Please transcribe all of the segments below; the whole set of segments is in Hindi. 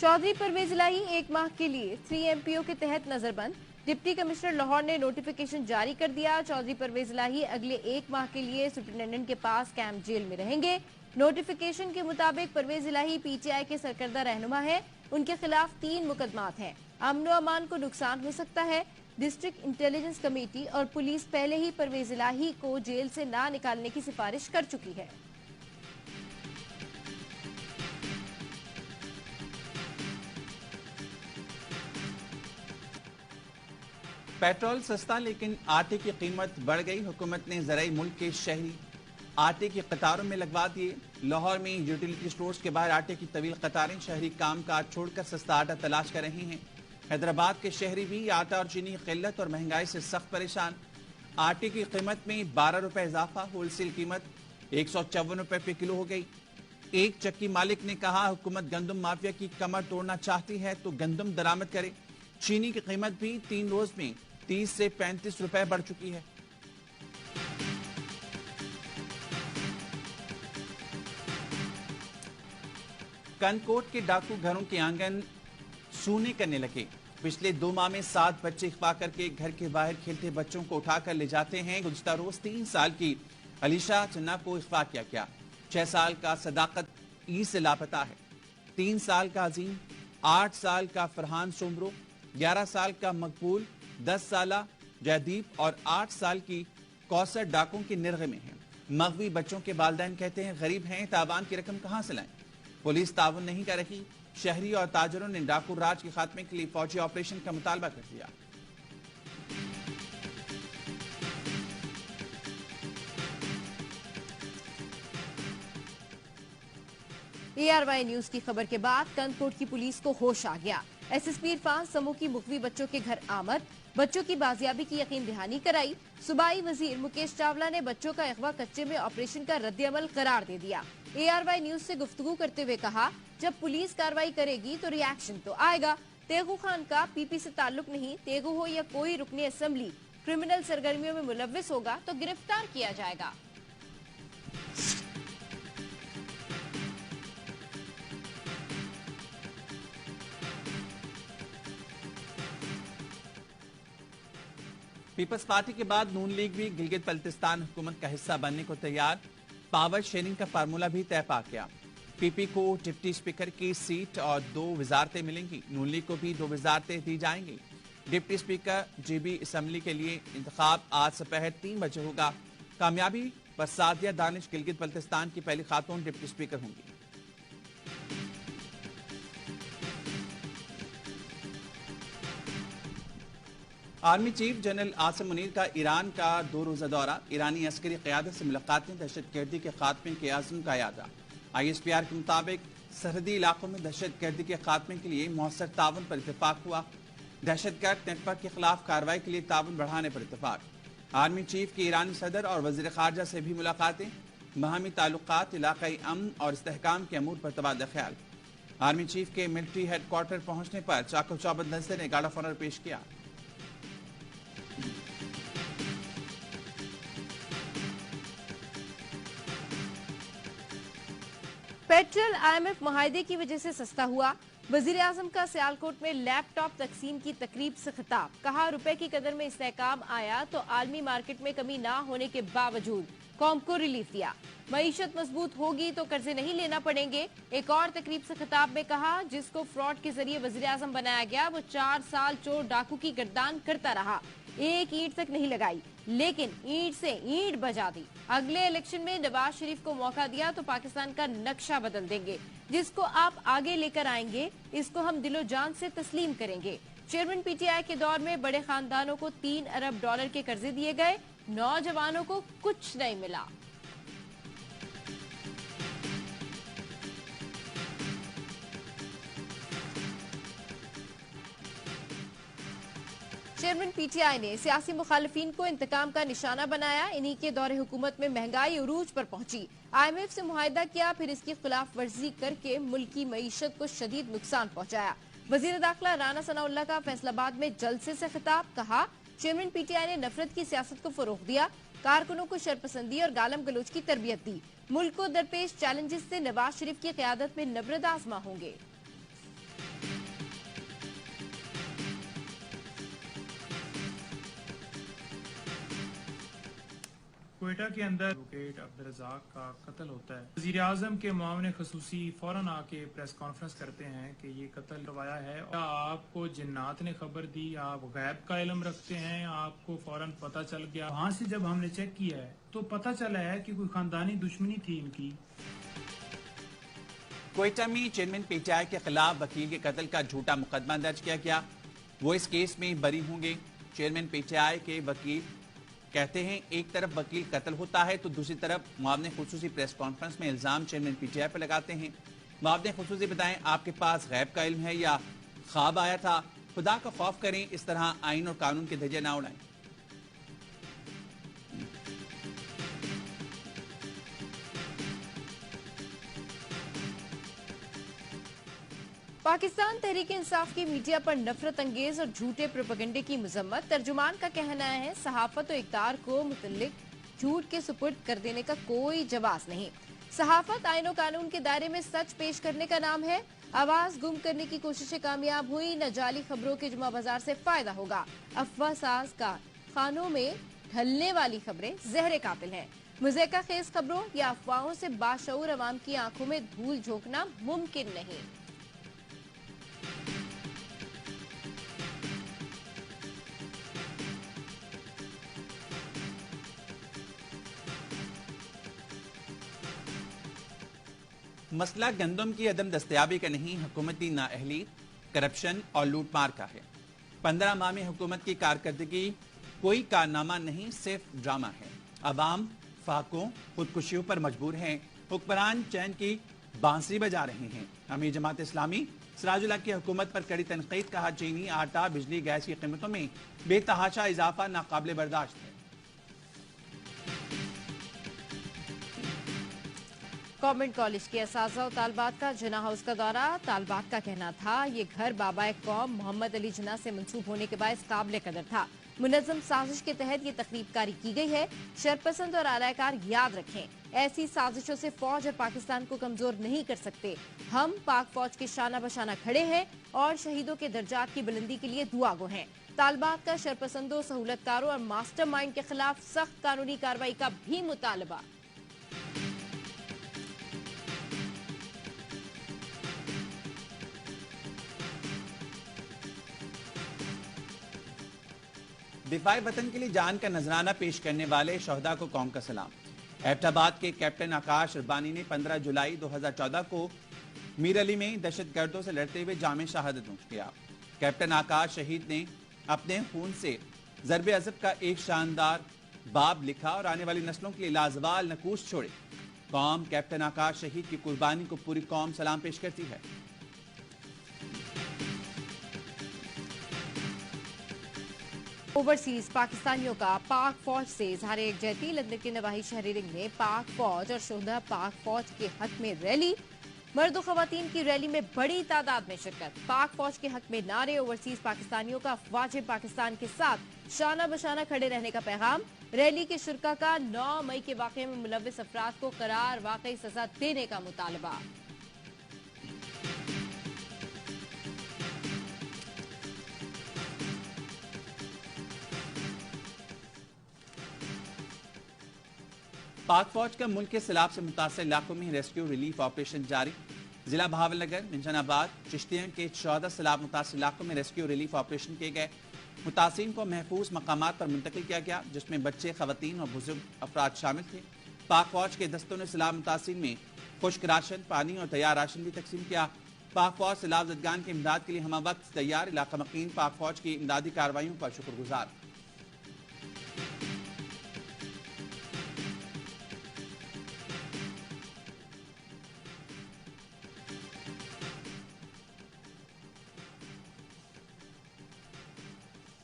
चौधरी परवेज इलाही एक माह के लिए 3MPO के तहत नजरबंद। डिप्टी कमिश्नर लाहौर ने नोटिफिकेशन जारी कर दिया। चौधरी परवेज इलाही अगले एक माह के लिए सुप्रिंटेंडेंट के पास कैंप जेल में रहेंगे। नोटिफिकेशन के मुताबिक परवेज इलाही PTI के सरकर्दा रहनुमा है। उनके खिलाफ 3 मुकदमात हैं। अमनो अमान को नुकसान हो सकता है। डिस्ट्रिक्ट इंटेलिजेंस कमेटी और पुलिस पहले ही परवेज इलाही को जेल से ना निकालने की सिफारिश कर चुकी है। पेट्रोल सस्ता लेकिन आटे की कीमत बढ़ गई। हुकूमत ने ज़राई मुल्क के शहरी आटे की कतारों में लगवा दिए। लाहौर में यूटिलिटी स्टोर्स के बाहर आटे की तवील कतारें। शहरी काम काज छोड़कर सस्ता आटा तलाश कर रहे हैं। हैदराबाद के शहरी भी आटा और चीनी की किल्लत और महंगाई से सख्त परेशान। आटे की कीमत में 12 रुपए इजाफा। होलसेल कीमत 154 रुपए पे किलो हो गई। एक चक्की मालिक ने कहा, हुकूमत गंदम माफिया की कमर तोड़ना चाहती है तो गंदम दरामद करे। चीनी की कीमत भी 3 रोज में 30 से 35 रुपए बढ़ चुकी है। कनकोट के डाकू घरों के आंगन सूने करने लगे। पिछले 2 माह में 7 बच्चे अगवा करके घर के बाहर खेलते बच्चों को उठाकर ले जाते हैं। गुज़िश्ता रोज 3 साल की अलीशा चन्ना को अगवा किया गया। 6 साल का सदाकत ई से लापता है। 3 साल का अजीम, 8 साल का फरहान सोमरो, 11 साल का मकबूल, 10 साल जयदीप और 8 साल की कौसर डाकों के निर्गे में हैं। मगवी बच्चों के वालिदैन कहते हैं गरीब हैं, तावान की रकम कहां से लाएं। पुलिस ताउन नहीं कर रही। शहरी और ताजरों ने डाकू राज के खात्मे के लिए फौजी ऑपरेशन का मुतालबा कर दिया। ARY न्यूज की खबर के बाद कनकोट की पुलिस को होश आ गया। SSP इरफान समूह की मुखवी बच्चों के घर आमद, बच्चों की बाजियाबी की यकीन दहानी कराई। सूबाई वजीर मुकेश चावला ने बच्चों का अगवा कच्चे में ऑपरेशन का रद्द-ए-अमल करार दे दिया। ARY न्यूज से गुफ्तगू करते हुए कहा, जब पुलिस कार्रवाई करेगी तो रिएक्शन तो आएगा। तेगू खान का PP से ताल्लुक नहीं। तेगू हो या कोई रुकने असेंबली क्रिमिनल सरगर्मियों में मुलव्विस होगा तो गिरफ्तार किया जाएगा। पीपल्स पार्टी के बाद नून लीग भी गिलगित बल्तिस्तान हुकूमत का हिस्सा बनने को तैयार। पावर शेयरिंग का फार्मूला भी तय पा गया। PP को डिप्टी स्पीकर की सीट और 2 वजारतें मिलेंगी। नून लीग को भी 2 वजारतें दी जाएंगी। डिप्टी स्पीकर GB असम्बली के लिए इंतखाब आज दोपहर 3 बजे होगा। कामयाबी पर सादिया दानिश गिलगित बल्तिस्तान की पहली खातून डिप्टी स्पीकर होंगी। Army chief general Asim Munir का ईरान का 2 रोजा दौरा। ईरानी अस्करी क़यादत से मुलाकातें। दहशतगर्दी के खात्मे के आज़म का यादा। ISPR के मुताबिक सरहदी इलाकों में दहशतगर्दी के खात्मे के लिए मौसर ताउन पर इतफाक हुआ। दहशतगर्द नेटवर्क के खिलाफ कार्रवाई के लिए ताउन बढ़ाने पर इतफाक। आर्मी चीफ की ईरानी सदर और वज़ीर ख़ारजा से भी मुलाकातें। बाहमी ताल्लुकात, इलाकाई अमन और इस्तेहकाम के अमूर पर तबादला ख्याल। आर्मी चीफ के मिलिट्री हेडक्वार्टर पहुंचने पर चाको चौबंद नज़र ने गार्ड ऑफ ऑनर पेश किया। पेट्रोल IMF मुआहदे की वजह से सस्ता हुआ। वजीर आजम का सियालकोट में लैपटॉप तकसीम की तकरीब से खिताब। कहा, रुपए की कदर में इस्तेहकाम आया तो आलमी मार्केट में कमी ना होने के बावजूद कौम को रिलीफ दिया। मईशत मजबूत होगी तो कर्जे नहीं लेना पड़ेंगे। एक और तकरीब से खिताब में कहा, जिसको फ्रॉड के जरिए वजीर आजम बनाया गया वो 4 साल चोर डाकू की गर्दान करता रहा। एक ईंट तक नहीं लगाई, लेकिन ईंट से ईंट बजा दी। अगले इलेक्शन में नवाज शरीफ को मौका दिया तो पाकिस्तान का नक्शा बदल देंगे। जिसको आप आगे लेकर आएंगे इसको हम दिलो जान से तस्लीम करेंगे। चेयरमैन PTI के दौर में बड़े खानदानों को 3 अरब डॉलर के कर्जे दिए गए, नौजवानों को कुछ नहीं मिला। चेयरमैन PTI ने सियासी मुखालिफिन को इंतकाम का निशाना बनाया। इन्हीं के दौरे हुकूमत में महंगाई उरूज पर पहुंची। IMF से मुआहदा किया, फिर इसकी खिलाफ वर्जी करके मुल्क की मईशत को शदीद नुकसान पहुंचाया। वजीर दाखिला राना सनाउल्लाह का फैसलाबाद में जलसे से खिताब। कहा, चेयरमैन PTI ने नफरत की सियासत को फरोग दिया, कारकुनों को शरपसंदी और गालम गलोच की तरबियत दी। मुल्क को दरपेश चैलेंजेस से नवाज शरीफ की क़यादत में नबरद आजमा होंगे। क्वेटा के अंदर एडवोकेट अब्दुल रज़ाक का कत्ल होता है। वज़ीर आज़म के मामले खसूसी फौरन आके प्रेस कॉन्फ्रेंस करते हैं कि ये कत्ल करवाया है। क्या आपको जिन्नात ने खबर दी, आप गैब का इल्म रखते हैं, आपको फौरन पता चल गया? वहाँ से जब हमने चेक किया है तो पता चला है कि कोई खानदानी दुश्मनी थी इनकी। क्वेटा में चेयरमैन पीटीआई के खिलाफ वकील के कत्ल का झूठा मुकदमा दर्ज किया गया। वो इस केस में बरी होंगे। चेयरमैन पीटीआई के वकील कहते हैं एक तरफ वकील कत्ल होता है तो दूसरी तरफ मुआवने खुसूसी प्रेस कॉन्फ्रेंस में इल्जाम चेयरमैन पीटीआई पर लगाते हैं। मुआवने खुसूसी बताएं आपके पास गैब का इल्म है या ख्वाब आया था? खुदा का खौफ करें, इस तरह आइन और कानून के धज्जे ना उड़ाएं। पाकिस्तान तहरीक इंसाफ की मीडिया पर नफरत अंगेज और झूठे प्रोपेगेंडे की मजम्मत। तर्जुमान का कहना है सहाफत और इक़्तिदार को मुतल्लिक झूठ के सुपुर्द कर देने का कोई जवाब नहीं। सहाफत आइन और कानून के दायरे में सच पेश करने का नाम है। आवाज गुम करने की कोशिशें कामयाब हुई न जाली खबरों के जुमा बाजार से फायदा होगा। अफवाह साज का खानों में ढलने वाली खबरें जहर कातिल हैं। मुज़क्का खेज खबरों या अफवाहों से बाशऊर अवाम की आंखों में धूल झोंकना मुमकिन नहीं। मसला गंदम की अदम दस्तयाबी का नहीं, हुकूमती नाअहली, करप्शन और लूटमार का है। 15 माह में हुकूमत की कारकर्दगी कोई कारनामा नहीं, सिर्फ ड्रामा है। अवाम फाकों खुदकुशियों पर मजबूर हैं। हुक्मरान चैन की बांसुरी बजा रहे हैं। अमीर जमात इस्लामी सिराजुल हक की हुकूमत पर कड़ी तनकीद। कहा चीनी, आटा, बिजली, गैस की कीमतों में बेतहाशा इजाफा नाकाबिले बर्दाश्त है। गवर्नमेंट कॉलेज के असातिज़ा और तालबात का जिना हाउस का दौरा। तालबात का कहना था ये घर बाबा कौम मोहम्मद अली जिना से मंसूब होने के बायस काबिल कदर था। मुनज़्ज़म साजिश के तहत ये तकरीबकारी की गई है। शरपसंद और आलाकार याद रखें, ऐसी साजिशों से फौज और पाकिस्तान को कमजोर नहीं कर सकते। हम पाक फौज के शाना बशाना खड़े हैं और शहीदों के दर्जात की बुलंदी के लिए दुआगो हैं। तालबात का शरपसंदों, सहूलतकारों और मास्टरमाइंड के खिलाफ सख्त कानूनी कार्रवाई का भी मुतालबा। दिफाए वतन के लिए जान का नजराना पेश करने वाले शहदा को कौम का सलाम। एबटाबाद के कैप्टन आकाश रब्बानी ने 15 जुलाई 2014 को मीर अली में दहशतगर्दों से लड़ते हुए जामे शहादत नोश किया। कैप्टन आकाश शहीद ने अपने खून से ज़र्बे अज़ब का एक शानदार बाब लिखा और आने वाली नस्लों के लिए लाजवाल नकूश छोड़े। कौम कैप्टन आकाश शहीद की कुर्बानी को पूरी कौम सलाम पेश करती है। ओवरसीज पाकिस्तानियों का पाक फौज से इजहार यकजहती। लंदन के नवाही शहरी रिंग में पाक फौज और शोहदा पाक फौज के हक में रैली। मर्द और खवातीन की रैली में बड़ी तादाद में शिरकत। पाक फौज के हक में नारे। ओवरसीज पाकिस्तानियों का वाजिब पाकिस्तान के साथ शाना बशाना खड़े रहने का पैगाम। रैली के शुरका का 9 मई के वाक़े में मुलव्विस अफराद को करार वाकई सजा देने का मुतालबा। पाक फौज का मुल्क के सैलाब से मुतासर इलाकों में रेस्क्यू रिलीफ ऑपरेशन जारी। जिला बहावलनगर, मिंजानाबाद, चिश्तियां के 14 सैलाब मुतासर इलाकों में रेस्क्यू रिलीफ ऑपरेशन किए गए। मुतासिरीन को महफूज मकामात पर मुंतकिल किया गया, जिसमें बच्चे, खवातीन और बुजुर्ग अफराद शामिल थे। पाक फौज के दस्तों ने सैलाब मुतासिरीन में खुश्क राशन, पानी और तैयार राशन भी तकसीम किया। पाक फौज सैलाब ज़दगान की इमदाद के लिए हम वक्त तैयार। इलाका मकीन पाक फौज की इमदादी कार्रवाइयों पर शुक्रगुजार।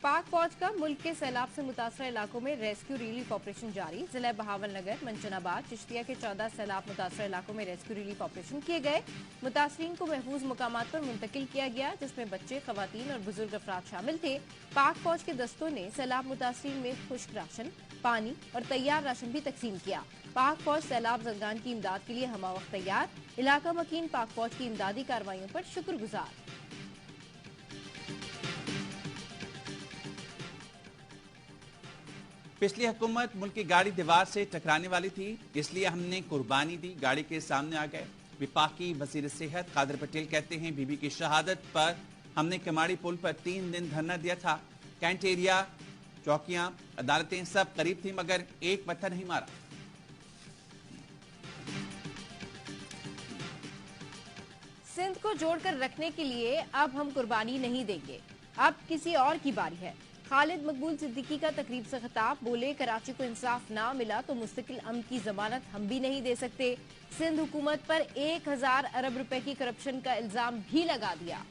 पाक फौज का मुल्क के सैलाब से मुतासर इलाकों में रेस्क्यू रिलीफ ऑपरेशन जारी। जिला बहावलनगर, मंचनाबाद, चिश्तिया के 14 सैलाब मुतासर इलाकों में रेस्क्यू रिलीफ ऑपरेशन किए गए। मुतासरीन को महफूज मुकामात पर मुंतकिल किया गया, जिसमें बच्चे, खवातीन और बुजुर्ग अफराद शामिल थे। पाक फौज के दस्तों ने सैलाब मुतासरीन में खुश्क राशन, पानी और तैयार राशन भी तकसीम किया। पाक फौज सैलाब ज़दगान की इमदाद के लिए हमा वक्त तैयार। इलाका मकीन पाक फौज की इमदादी कार्रवाइयों पर शुक्रगुजार। पिछली हुकूमत मुल्क की गाड़ी दीवार से टकराने वाली थी, इसलिए हमने कुर्बानी दी, गाड़ी के सामने आ गए। विफाकी वजीर सेहत कादर पटेल कहते हैं, बीबी की शहादत पर हमने कमाड़ी पुल पर 3 दिन धरना दिया था। कैंट एरिया, चौकियां, अदालतें सब करीब थी, मगर एक पत्थर नहीं मारा। सिंध को जोड़कर रखने के लिए अब हम कुर्बानी नहीं देंगे, अब किसी और की बारी है। खालिद मकबूल सिद्दीकी का तकरीब से खिताब, बोले कराची को इंसाफ ना मिला तो मुस्तकिल अमन की जमानत हम भी नहीं दे सकते। सिंध हुकूमत पर 1000 अरब रुपए की करप्शन का इल्जाम भी लगा दिया।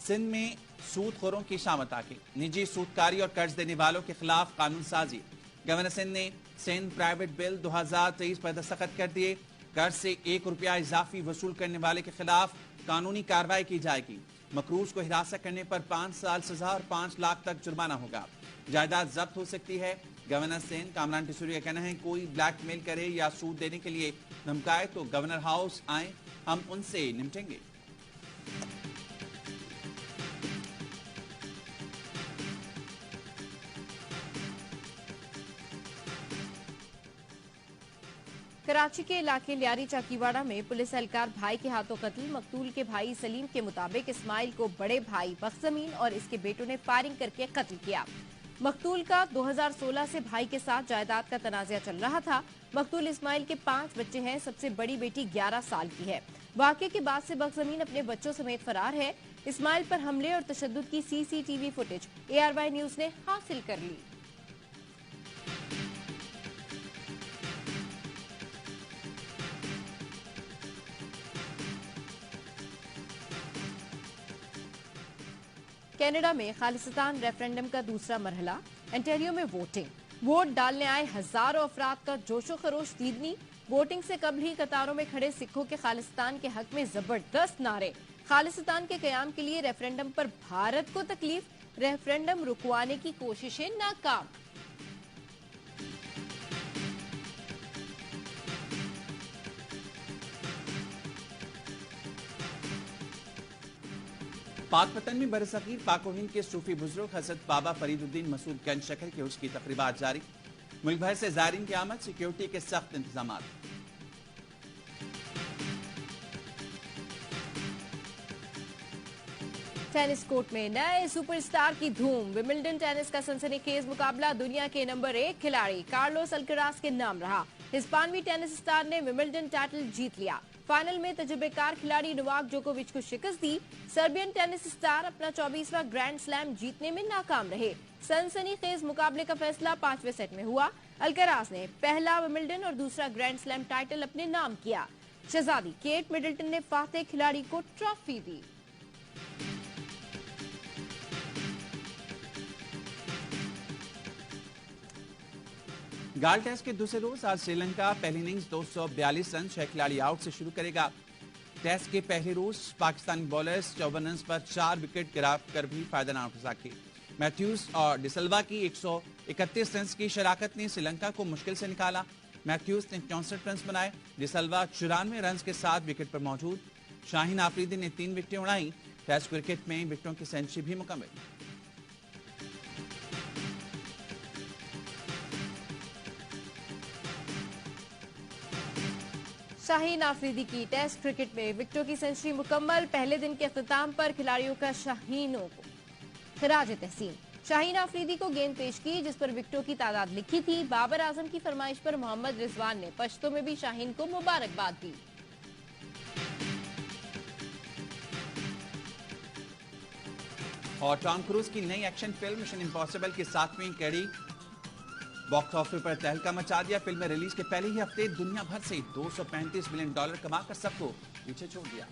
सिंध में सूदखोरों की शामत आके निजी सूदकारी और कर्ज देने वालों के खिलाफ कानून साजी। गवर्नर सिंध ने सिंध प्राइवेट बिल 2023 पर दस्तखत कर दिए। कर्ज से 1 रुपया इजाफी वसूल करने वाले के खिलाफ कानूनी कार्रवाई की जाएगी। मकरूज को हिरासत करने पर 5 साल सजा और 5 लाख तक जुर्माना होगा। जायदाद जब्त हो सकती है। गवर्नर सिंध कामरान टिसूरी का कहना है, कोई ब्लैकमेल करे या सूद देने के लिए धमकाए तो गवर्नर हाउस आए, हम उनसे निपटेंगे। कराची के इलाके लियारी चाकीवाड़ा में पुलिस एहलकार भाई के हाथों कत्ल। मकतूल के भाई सलीम के मुताबिक इस्माइल को बड़े भाई बख्शमीन और इसके बेटों ने फायरिंग करके कत्ल किया। मकतूल का 2016 से भाई के साथ जायदाद का तनाज़ा चल रहा था। मकतूल इस्माइल के 5 बच्चे हैं, सबसे बड़ी बेटी 11 साल की है। वाक़े के बाद से बख्शमीन अपने बच्चों समेत फरार है। इस्माइल पर हमले और तशद्दुद की CCTV फुटेज ARY न्यूज ने हासिल कर ली। कनाडा में खालिस्तान रेफरेंडम का दूसरा मरहला, ओंटारियो में वोटिंग। वोट डालने आए हजारों अफराद का जोशो खरोश दीदनी। वोटिंग से कबल ही कतारों में खड़े सिखों के खालिस्तान के हक में जबरदस्त नारे। खालिस्तान के कयाम के लिए रेफरेंडम पर भारत को तकलीफ, रेफरेंडम रुकवाने की कोशिशें नाकाम। पाकपतन में बरसगीर पाक व हिंद के सूफी बुजुर्ग हजरत बाबा फरीदुद्दीन मसूद गंज शकर के उर्स की तकरीबात जारी। मुल्क भर से ज़ायरीन की आमद, सिक्योरिटी के सख्त इंतजाम। टेनिस कोर्ट में नए सुपरस्टार की धूम। विमिल्डन टेनिस का सनसनीखेज मुकाबला दुनिया के नंबर 1 खिलाड़ी कार्लोस अल्कराज के नाम रहा। हिस्पानवी टेनिस स्टार ने विमिल्डन टाइटल जीत लिया। फाइनल में तजुर्बेकार खिलाड़ी नोवाक जोकोविच को शिकस्त दी। सर्बियन टेनिस स्टार अपना 24वां ग्रैंड स्लैम जीतने में नाकाम रहे। सनसनीखेज मुकाबले का फैसला 5वें सेट में हुआ। अल्कराज ने पहला विमिल्डन और दूसरा ग्रैंड स्लैम टाइटल अपने नाम किया। शहजादी केट मिडल्टन ने फातेह खिलाड़ी को ट्रॉफी दी। गाल टेस्ट के दूसरे रोज आज श्रीलंका पहली इनिंग्स 242 रन 6 खिलाड़ी आउट से शुरू करेगा। टेस्ट के पहले रोज पाकिस्तानी बॉलर्स 54 रन पर 4 विकेट गिरा कर भी फायदा न उठा सके। मैथ्यूज और डिसल्वा की 131 रन की शराकत ने श्रीलंका को मुश्किल से निकाला। मैथ्यूज ने 64 रन बनाए, डिसल्वा 94 रन के साथ विकेट पर मौजूद। शाहीन आफरीदी ने 3 विकेटें उड़ाई। टेस्ट क्रिकेट में विकेटों की सेंचुरी भी मुकम्मल। शाहीन आफरीदी की टेस्ट क्रिकेट में विकेटों की सेंचुरी मुकम्मल। पहले दिन के अख्ताम पर खिलाड़ियों का शाहीनों को खिराज तहसीन। शाहीन आफरीदी को गेंद पेश की जिस पर विकेटों की तादाद लिखी थी। बाबर आजम की फरमाइश पर मोहम्मद रिजवान ने पश्तो में भी शाहीन को मुबारकबाद दी। और टॉम क्रूज की नई एक्शन फिल्म मिशन इम्पॉसिबल की 7वीं कड़ी बॉक्स ऑफिस पर तहलका मचा दिया। फिल्म रिलीज के पहले ही हफ्ते दुनिया भर से $235 मिलियन कमाकर सबको पीछे छोड़ दिया।